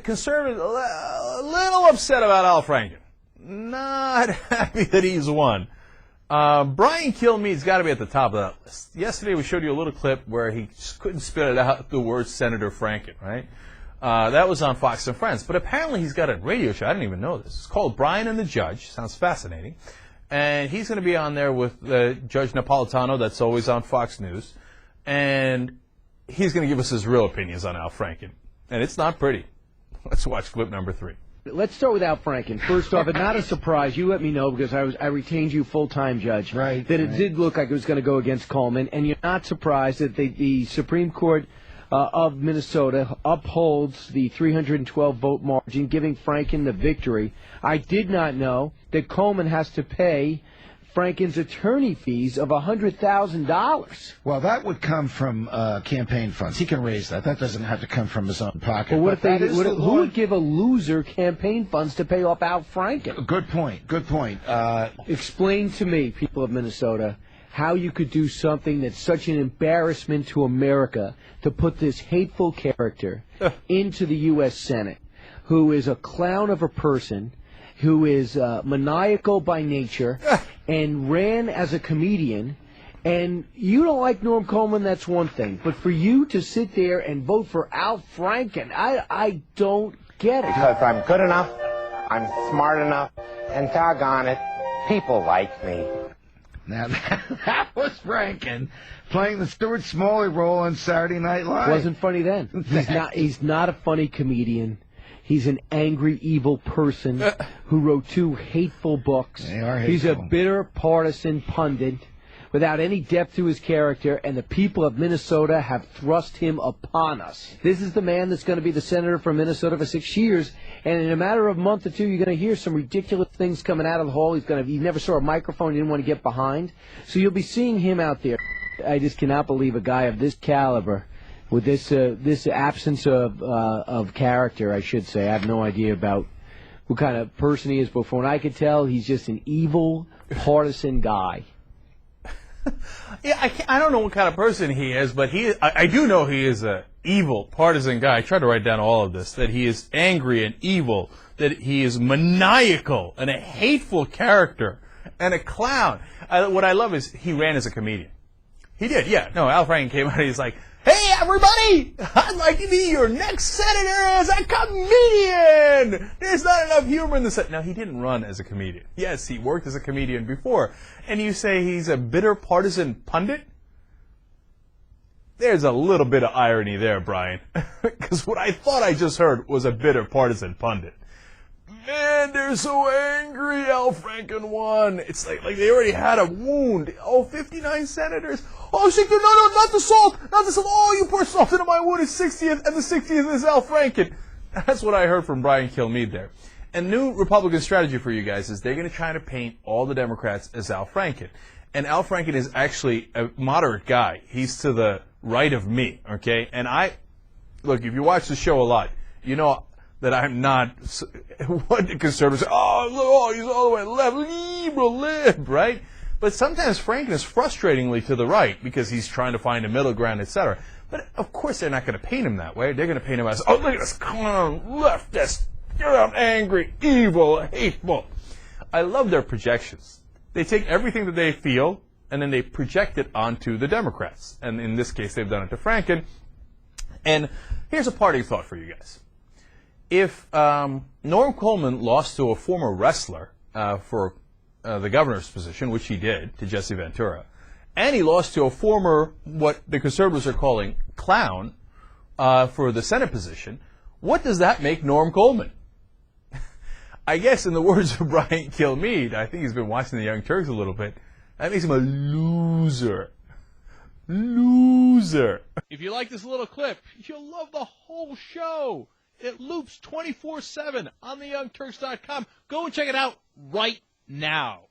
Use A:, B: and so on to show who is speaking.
A: conservatives a little upset about Al Franken. Not happy that he's won. Brian Kilmeade's got to be at the top of that list. Yesterday we showed you a little clip where he just couldn't spit it out, the word Senator Franken, right? That was on Fox and Friends. But apparently he's got a radio show. I didn't even know this. It's called Brian and the Judge. Sounds fascinating. And he's going to be on there with Judge Napolitano, that's always on Fox News. And he's going to give us his real opinions on Al Franken. And it's not pretty. Let's watch clip number 3.
B: Let's start with Al Franken. First off, it's not a surprise. You let me know because I retained you full-time, Judge.
C: Right.
B: That it did look like it was going to go against Coleman, and you're not surprised that the Supreme Court of Minnesota upholds the 312-vote margin, giving Franken the victory. I did not know that Coleman has to pay Franken's attorney fees of $100,000.
C: Well, that would come from campaign funds. He can raise that. That doesn't have to come from his own pocket.
B: Well, what if they? Who would give a loser campaign funds to pay off Al Franken?
C: Good point. Good point.
B: Explain to me, people of Minnesota, how you could do something that's such an embarrassment to America to put this hateful character into the U.S. Senate, who is a clown of a person, who is maniacal by nature, and ran as a comedian. And you don't like Norm Coleman, that's one thing. But for you to sit there and vote for Al Franken, I don't get it.
D: Because I'm good enough, I'm smart enough, and doggone it, people like me.
C: Now, that was Franken playing the Stuart Smalley role on Saturday Night Live.
B: Wasn't funny then. He's not a funny comedian. He's an angry, evil person who wrote 2 hateful books.
C: They are hateful.
B: He's a bitter, partisan pundit without any depth to his character, and the people of Minnesota have thrust him upon us. This is the man that's going to be the senator from Minnesota for 6 years, and in a matter of a month or 2, you're going to hear some ridiculous things coming out of the hall. He never saw a microphone, he didn't want to get behind. So you'll be seeing him out there. I just cannot believe a guy of this caliber, with this absence of character, I should say. I have no idea about what kind of person he is, but from what I could tell, he's just an evil, partisan guy.
A: Yeah, I don't know what kind of person he is, but I do know he is an evil, partisan guy. I tried to write down all of this, that he is angry and evil, that he is maniacal and a hateful character and a clown. What I love is he ran as a comedian. He did, yeah. No, Al Franken came out and he's like, "Hey, everybody, I'd like to be your next senator as a comedian. There's not enough humor in the Senate." Now, he didn't run as a comedian. Yes, he worked as a comedian before. And you say he's a bitter partisan pundit? There's a little bit of irony there, Brian. Because what I thought I just heard was a bitter partisan pundit. Man, they're so angry Al Franken won. It's like they already had a wound. Oh, 59 senators. Oh, no, not the salt. Not the salt. Oh, you pour salt into my wound. It's 60th, and the 60th is Al Franken. That's what I heard from Brian Kilmeade there. And new Republican strategy for you guys is they're going to try to paint all the Democrats as Al Franken. And Al Franken is actually a moderate guy. He's to the right of me, okay? And look, if you watch the show a lot, you know that I'm not what the conservatives say, oh, he's all the way left, liberal lib, right? But sometimes Franken is frustratingly to the right because he's trying to find a middle ground, etc. But of course they're not going to paint him that way. They're going to paint him as, oh, look at this clown, leftist, angry, evil, hateful. I love their projections. They take everything that they feel and then they project it onto the Democrats. And in this case, they've done it to Franken. And here's a parting thought for you guys. If Norm Coleman lost to a former wrestler for the governor's position, which he did, to Jesse Ventura, and he lost to a former, what the conservatives are calling, clown for the Senate position, what does that make Norm Coleman? I guess in the words of Brian Kilmeade, I think he's been watching the Young Turks a little bit, that makes him a loser. Loser. If you like this little clip, you'll love the whole show. It loops 24/7 on theyoungturks.com. Go and check it out right now.